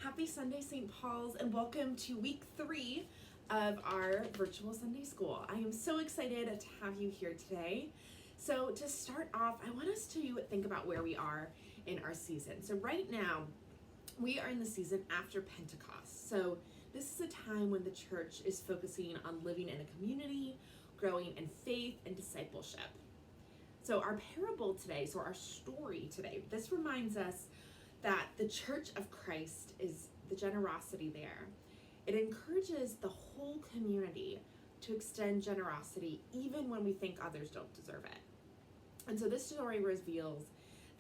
Happy Sunday, St. Paul's, and welcome to week 3 of our virtual Sunday school. I am so excited to have you here today. So to start off, I want us to think about where we are in our season. So right now, we are in the season after Pentecost. So this is a time when the church is focusing on living in a community, growing in faith and discipleship. So our parable today, so our story today, this reminds us that the Church of Christ is the generosity there. It encourages the whole community to extend generosity even when we think others don't deserve it. And so this story reveals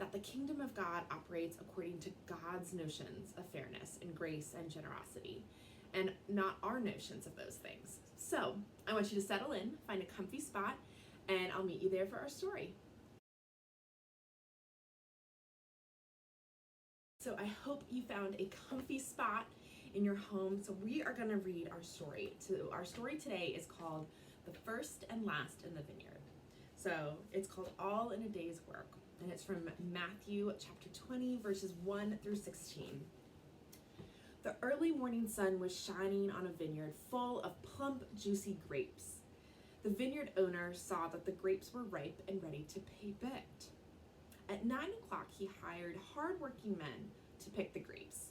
that the kingdom of God operates according to God's notions of fairness and grace and generosity, and not our notions of those things. So I want you to settle in, find a comfy spot, and I'll meet you there for our story. So I hope you found a comfy spot in your home. So we are going to read our story. So our story today is called The First and Last in the Vineyard. So it's called All in a Day's Work. And it's from Matthew chapter 20, verses 1 through 16. The early morning sun was shining on a vineyard full of plump, juicy grapes. The vineyard owner saw that the grapes were ripe and ready to be picked. At 9 o'clock, he hired hard-working men to pick the grapes.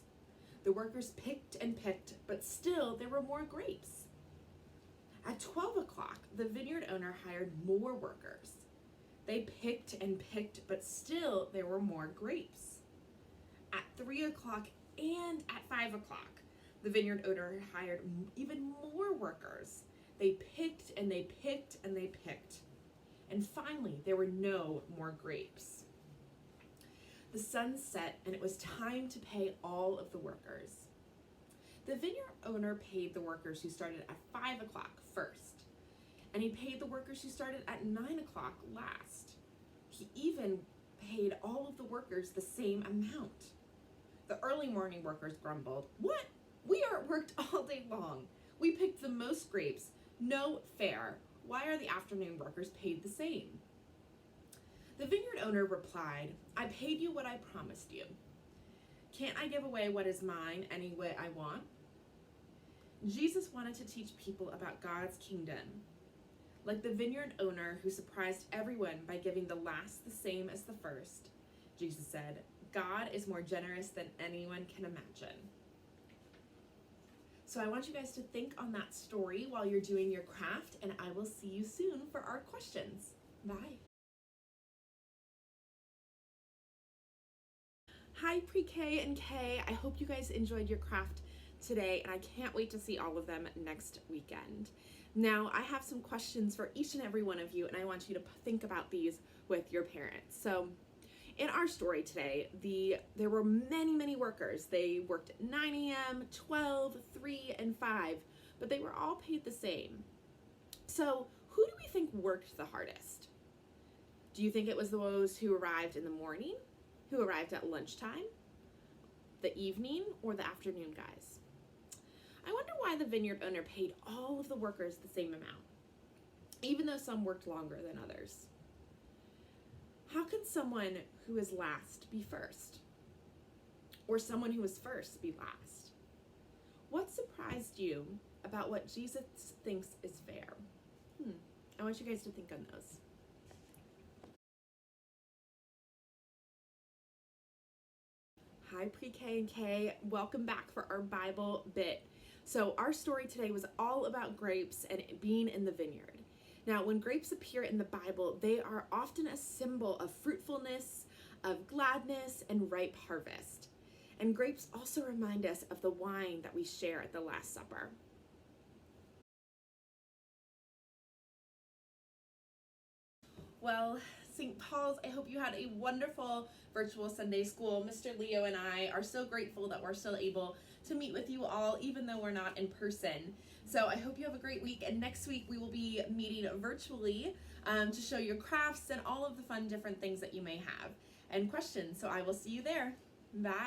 The workers picked and picked, but still there were more grapes. At 12 o'clock, the vineyard owner hired more workers. They picked and picked, but still there were more grapes. At 3 o'clock and at 5 o'clock, the vineyard owner hired even more workers. They picked and they picked and they picked. And finally, there were no more grapes. The sun set, and it was time to pay all of the workers. The vineyard owner paid the workers who started at 5 o'clock first, and he paid the workers who started at 9 o'clock last. He even paid all of the workers the same amount. The early morning workers grumbled, "What? We aren't worked all day long. We picked the most grapes. No fair. Why are the afternoon workers paid the same?" The vineyard owner replied, "I paid you what I promised you. Can't I give away what is mine any way I want?" Jesus wanted to teach people about God's kingdom. Like the vineyard owner who surprised everyone by giving the last the same as the first, Jesus said, God is more generous than anyone can imagine. So I want you guys to think on that story while you're doing your craft, and I will see you soon for our questions. Bye. Hi, PreK and K. I hope you guys enjoyed your craft today, and I can't wait to see all of them next weekend. Now, I have some questions for each and every one of you, and I want you to think about these with your parents. So in our story today, there were many workers. They worked at 9 a.m., 12, 3, and 5, but they were all paid the same. So who do we think worked the hardest? Do you think it was those who arrived in the morning, who arrived at lunchtime, the evening, or the afternoon guys? I wonder why the vineyard owner paid all of the workers the same amount, even though some worked longer than others. How can someone who is last be first? Or someone who is first be last? What surprised you about what Jesus thinks is fair? I want you guys to think on those. Hi, PreK and K. Welcome back for our Bible bit. So our story today was all about grapes and being in the vineyard. Now, when grapes appear in the Bible, they are often a symbol of fruitfulness, of gladness, and ripe harvest. And grapes also remind us of the wine that we share at the Last Supper. Well, St. Paul's, I hope you had a wonderful virtual Sunday school. Mr. Leo and I are so grateful that we're still able to meet with you all, even though we're not in person. So I hope you have a great week. And next week we will be meeting virtually to show your crafts and all of the fun different things that you may have and questions. So I will see you there. Bye.